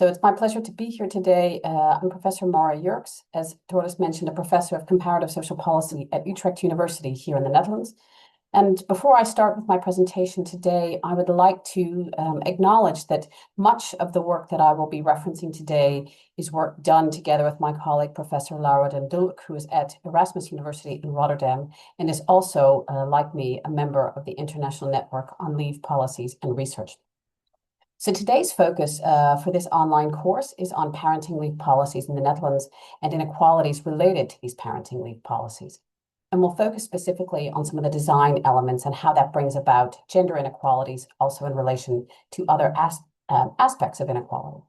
So it's my pleasure to be here today. I'm Professor Mara Yerkes, as Doris mentioned, a professor of comparative social policy at Utrecht University here in the Netherlands. And before I start with my presentation today, I would like to acknowledge that much of the work that I will be referencing today is work done together with my colleague, Professor Laura den Dulk, who is at Erasmus University in Rotterdam, and is also, like me, a member of the International Network on Leave Policies and Research. So today's focus for this online course is on parenting leave policies in the Netherlands and inequalities related to these parenting leave policies. And we'll focus specifically on some of the design elements and how that brings about gender inequalities, also in relation to other aspects of inequality.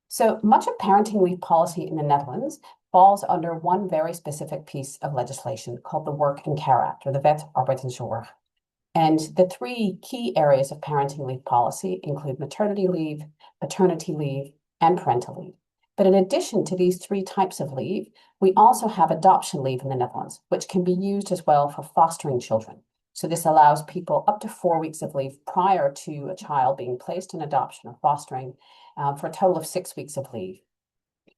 So much of parenting leave policy in the Netherlands falls under one very specific piece of legislation called the Work and Care Act, or the Wet Arbeid en Zorg. And the three key areas of parenting leave policy include maternity leave, paternity leave, and parental leave. But in addition to these three types of leave, we also have adoption leave in the Netherlands, which can be used as well for fostering children. So this allows people up to 4 weeks of leave prior to a child being placed in adoption or fostering for a total of 6 weeks of leave.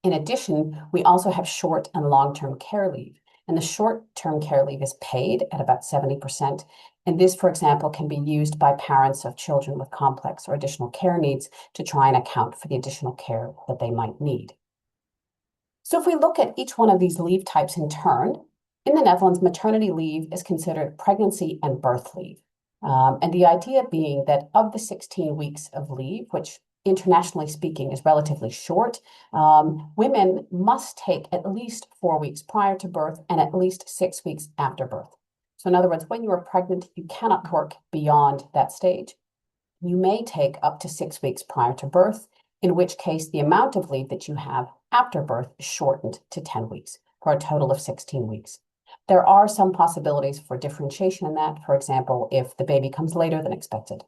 In addition, we also have short and long-term care leave. And the short-term care leave is paid at about 70%. And this, for example, can be used by parents of children with complex or additional care needs to try and account for the additional care that they might need. So if we look at each one of these leave types in turn, in the Netherlands, maternity leave is considered pregnancy and birth leave. And the idea being that of the 16 weeks of leave, which internationally speaking is relatively short, women must take at least 4 weeks prior to birth and at least 6 weeks after birth. So in other words, when you are pregnant, you cannot work beyond that stage. You may take up to 6 weeks prior to birth, in which case the amount of leave that you have after birth is shortened to 10 weeks for a total of 16 weeks. There are some possibilities for differentiation in that, for example, if the baby comes later than expected.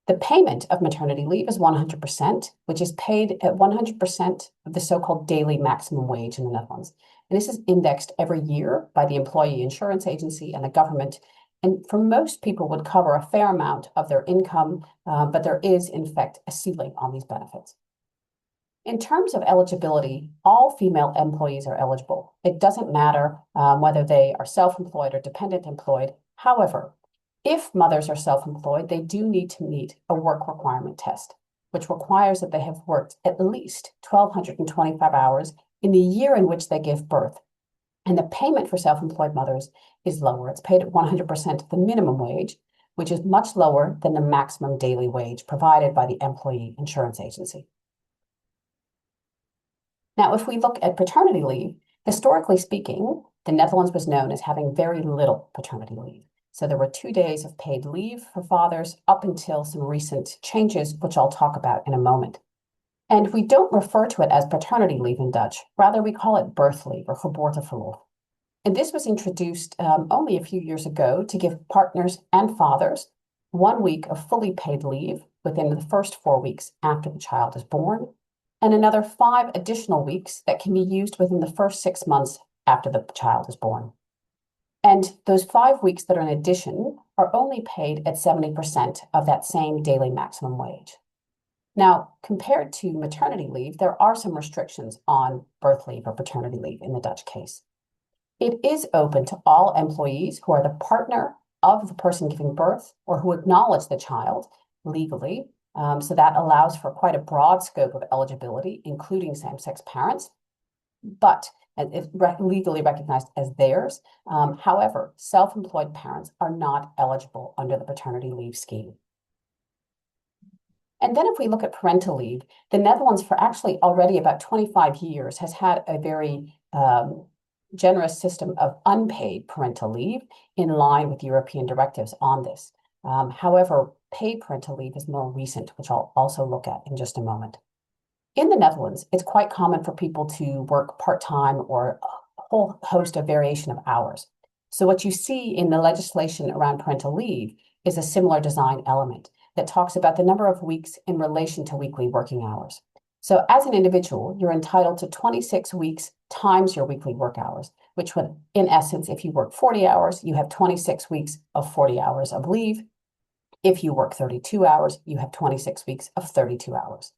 The payment of maternity leave is 100%, which is paid at 100% of the so-called daily maximum wage in the Netherlands. And this is indexed every year by the Employee Insurance Agency and the government. And for most people would cover a fair amount of their income, but there is, in fact, a ceiling on these benefits. In terms of eligibility, all female employees are eligible. It doesn't matter whether they are self-employed or dependent employed. However, if mothers are self-employed, they do need to meet a work requirement test, which requires that they have worked at least 1,225 hours in the year in which they give birth. And the payment for self-employed mothers is lower. It's paid at 100% of the minimum wage, which is much lower than the maximum daily wage provided by the Employee Insurance Agency. Now, if we look at paternity leave, historically speaking, the Netherlands was known as having very little paternity leave. So there were 2 days of paid leave for fathers up until some recent changes, which I'll talk about in a moment. And we don't refer to it as paternity leave in Dutch. Rather, we call it birth leave or geboorteverlof. And this was introduced only a few years ago to give partners and fathers 1 week of fully paid leave within the first 4 weeks after the child is born, and another 5 additional weeks that can be used within the first 6 months after the child is born. And those 5 weeks that are in addition are only paid at 70% of that same daily maximum wage. Now, compared to maternity leave, there are some restrictions on birth leave or paternity leave in the Dutch case. It is open to all employees who are the partner of the person giving birth or who acknowledge the child legally. So that allows for quite a broad scope of eligibility, including same-sex parents, but it's legally recognized as theirs. However, self-employed parents are not eligible under the paternity leave scheme. And then if we look at parental leave, the Netherlands for actually already about 25 years has had a very generous system of unpaid parental leave in line with European directives on this. However, paid parental leave is more recent, which I'll also look at in just a moment. In the Netherlands, it's quite common for people to work part-time or a whole host of variation of hours. So what you see in the legislation around parental leave is a similar design element that talks about the number of weeks in relation to weekly working hours. So as an individual, you're entitled to 26 weeks times your weekly work hours, which would, in essence, if you work 40 hours, you have 26 weeks of 40 hours of leave. If you work 32 hours, you have 26 weeks of 32 hours.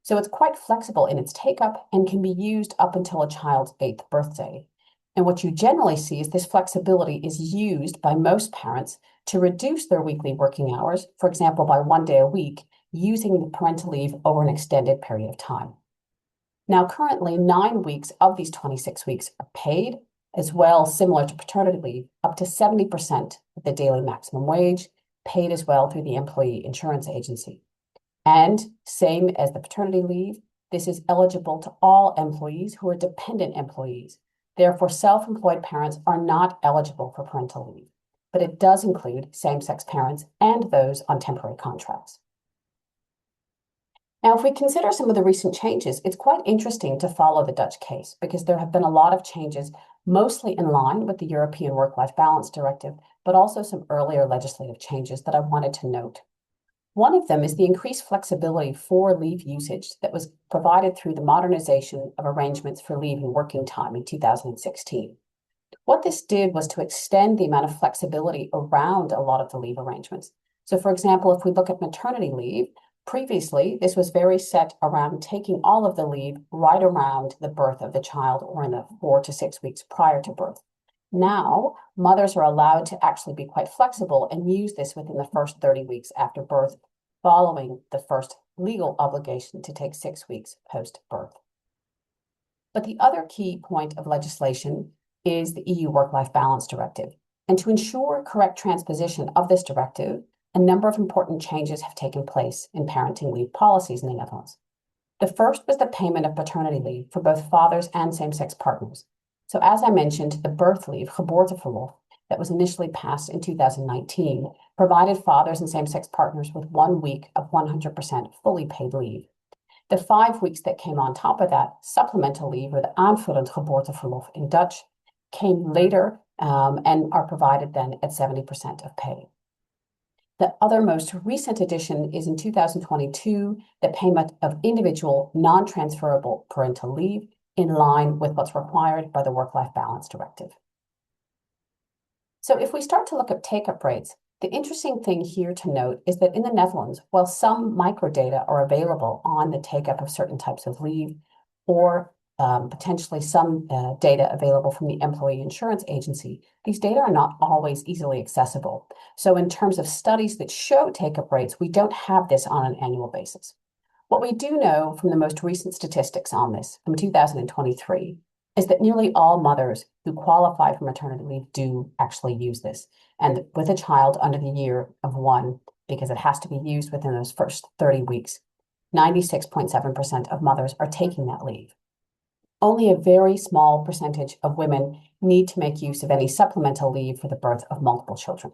So it's quite flexible in its take-up and can be used up until a child's 8th birthday. And what you generally see is this flexibility is used by most parents to reduce their weekly working hours, for example, by 1 day a week, using the parental leave over an extended period of time. Now, currently, 9 weeks of these 26 weeks are paid, as well, similar to paternity leave, up to 70% of the daily maximum wage, paid as well through the employee insurance agency. And same as the paternity leave, this is eligible to all employees who are dependent employees. Therefore, self-employed parents are not eligible for parental leave, but it does include same-sex parents and those on temporary contracts. Now, if we consider some of the recent changes, it's quite interesting to follow the Dutch case because there have been a lot of changes, mostly in line with the European Work-Life Balance Directive, but also some earlier legislative changes that I wanted to note. One of them is the increased flexibility for leave usage that was provided through the modernization of arrangements for leave and working time in 2016. What this did was to extend the amount of flexibility around a lot of the leave arrangements. So, for example, if we look at maternity leave, previously, this was very set around taking all of the leave right around the birth of the child or in the 4 to 6 weeks prior to birth. Now, mothers are allowed to actually be quite flexible and use this within the first 30 weeks after birth, following the first legal obligation to take 6 weeks post-birth. But the other key point of legislation is the EU Work-Life Balance Directive. And to ensure correct transposition of this directive, a number of important changes have taken place in parenting leave policies in the Netherlands. The first was the payment of paternity leave for both fathers and same-sex partners. So as I mentioned, the birth leave, geboorteverlof, that was initially passed in 2019, provided fathers and same-sex partners with 1 week of 100% fully paid leave. The 5 weeks that came on top of that, supplemental leave, or the aanvullend geboorteverlof in Dutch, came later and are provided then at 70% of pay. The other most recent addition is in 2022, the payment of individual non-transferable parental leave in line with what's required by the Work-Life Balance Directive. So if we start to look at take-up rates, the interesting thing here to note is that in the Netherlands, while some microdata are available on the take-up of certain types of leave, or potentially some data available from the Employee Insurance Agency, these data are not always easily accessible. So in terms of studies that show take-up rates, we don't have this on an annual basis. What we do know from the most recent statistics on this, from 2023, is that nearly all mothers who qualify for maternity leave do actually use this. And with a child under the year of 1, because it has to be used within those first 30 weeks, 96.7% of mothers are taking that leave. Only a very small percentage of women need to make use of any supplemental leave for the birth of multiple children.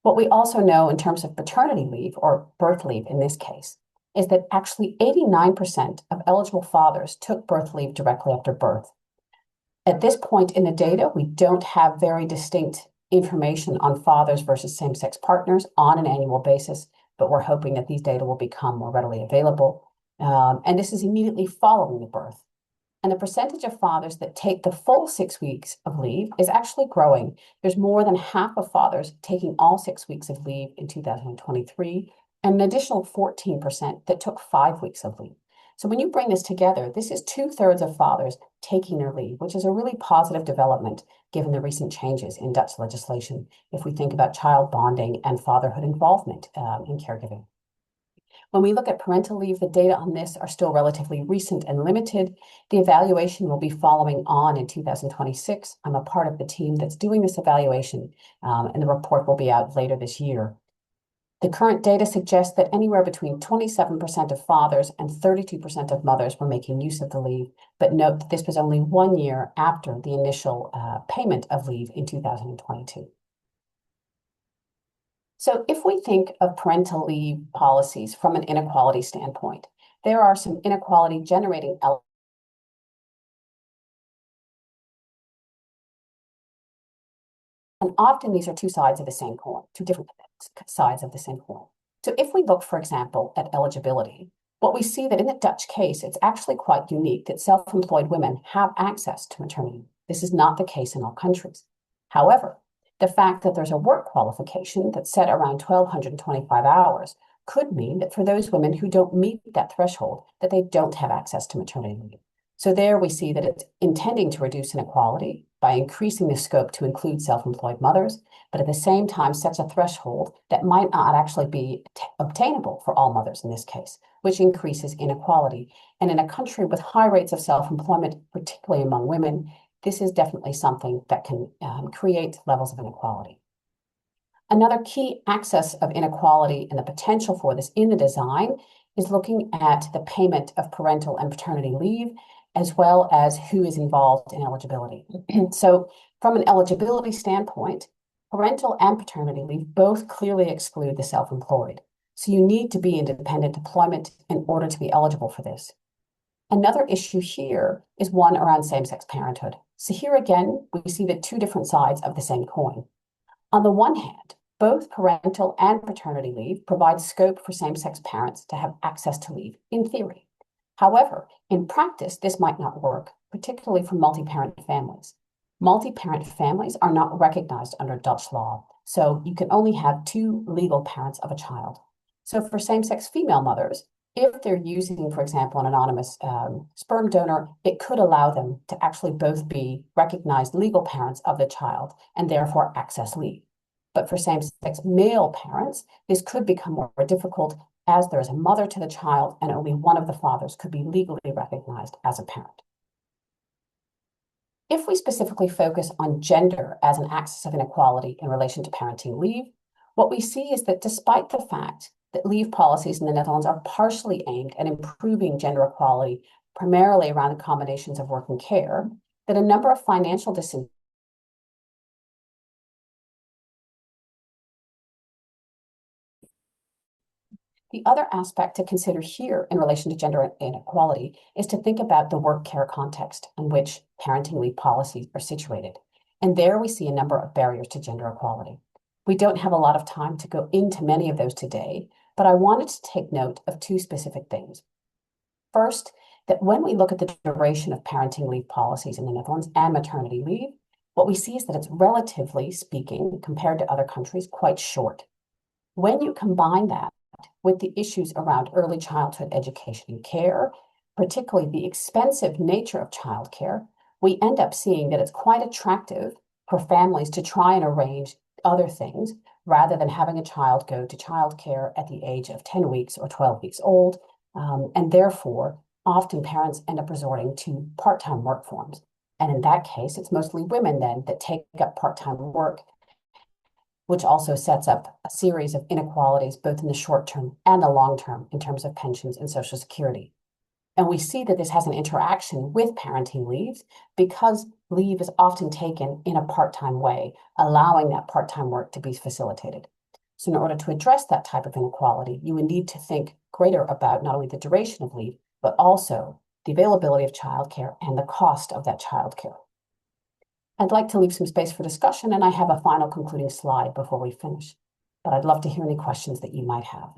What we also know in terms of paternity leave, or birth leave in this case, is that actually 89% of eligible fathers took birth leave directly after birth. At this point in the data, we don't have very distinct information on fathers versus same-sex partners on an annual basis, but we're hoping that these data will become more readily available. And this is immediately following the birth. And the percentage of fathers that take the full 6 weeks of leave is actually growing. There's more than half of fathers taking all 6 weeks of leave in 2023, and an additional 14% that took 5 weeks of leave. So when you bring this together, this is 2/3 of fathers taking their leave, which is a really positive development given the recent changes in Dutch legislation if we think about child bonding and fatherhood involvement in caregiving. When we look at parental leave, the data on this are still relatively recent and limited. The evaluation will be following on in 2026. I'm a part of the team that's doing this evaluation, and the report will be out later this year. The current data suggests that anywhere between 27% of fathers and 32% of mothers were making use of the leave, but note that this was only 1 year after the initial payment of leave in 2022. So if we think of parental leave policies from an inequality standpoint, there are some inequality generating elements. And often these are two sides of the same coin, two different sides of the same coin. So if we look, for example, at eligibility, what we see that in the Dutch case, it's actually quite unique that self-employed women have access to maternity. This is not the case in all countries. However, the fact that there's a work qualification that's set around 1,225 hours could mean that for those women who don't meet that threshold, that they don't have access to maternity leave. So there we see that it's intending to reduce inequality by increasing the scope to include self-employed mothers, but at the same time sets a threshold that might not actually be obtainable for all mothers in this case, which increases inequality. And in a country with high rates of self-employment, particularly among women, this is definitely something that can create levels of inequality. Another key axis of inequality and the potential for this in the design is looking at the payment of parental and paternity leave, as well as who is involved in eligibility. So from an eligibility standpoint, parental and paternity leave both clearly exclude the self-employed. So you need to be in dependent employment in order to be eligible for this. Another issue here is one around same-sex parenthood. So here again, we see the two different sides of the same coin. On the one hand, both parental and paternity leave provide scope for same-sex parents to have access to leave, in theory. However, in practice, this might not work, particularly for multi-parent families. Multi-parent families are not recognized under Dutch law, so you can only have two legal parents of a child. So for same-sex female mothers, if they're using, for example, an anonymous sperm donor, it could allow them to actually both be recognized legal parents of the child and therefore access leave. But for same-sex male parents, this could become more difficult as there is a mother to the child and only one of the fathers could be legally recognized as a parent. If we specifically focus on gender as an axis of inequality in relation to parenting leave, what we see is that despite the fact that leave policies in the Netherlands are partially aimed at improving gender equality, primarily around the combinations of work and care, that a number of financial disinvestments. The other aspect to consider here in relation to gender inequality is to think about the work care context in which parenting leave policies are situated. And there we see a number of barriers to gender equality. We don't have a lot of time to go into many of those today, but I wanted to take note of two specific things. First, that when we look at the duration of parenting leave policies in the Netherlands and maternity leave, what we see is that it's relatively speaking, compared to other countries, quite short. When you combine that with the issues around early childhood education and care, particularly the expensive nature of childcare, we end up seeing that it's quite attractive for families to try and arrange other things rather than having a child go to childcare at the age of 10 weeks or 12 weeks old. And therefore, often parents end up resorting to part-time work forms. And in that case, it's mostly women then that take up part-time work, which also sets up a series of inequalities, both in the short term and the long term, in terms of pensions and Social Security. And we see that this has an interaction with parenting leaves because leave is often taken in a part-time way, allowing that part-time work to be facilitated. So in order to address that type of inequality, you would need to think greater about not only the duration of leave, but also the availability of childcare and the cost of that childcare. I'd like to leave some space for discussion, and I have a final concluding slide before we finish, but I'd love to hear any questions that you might have.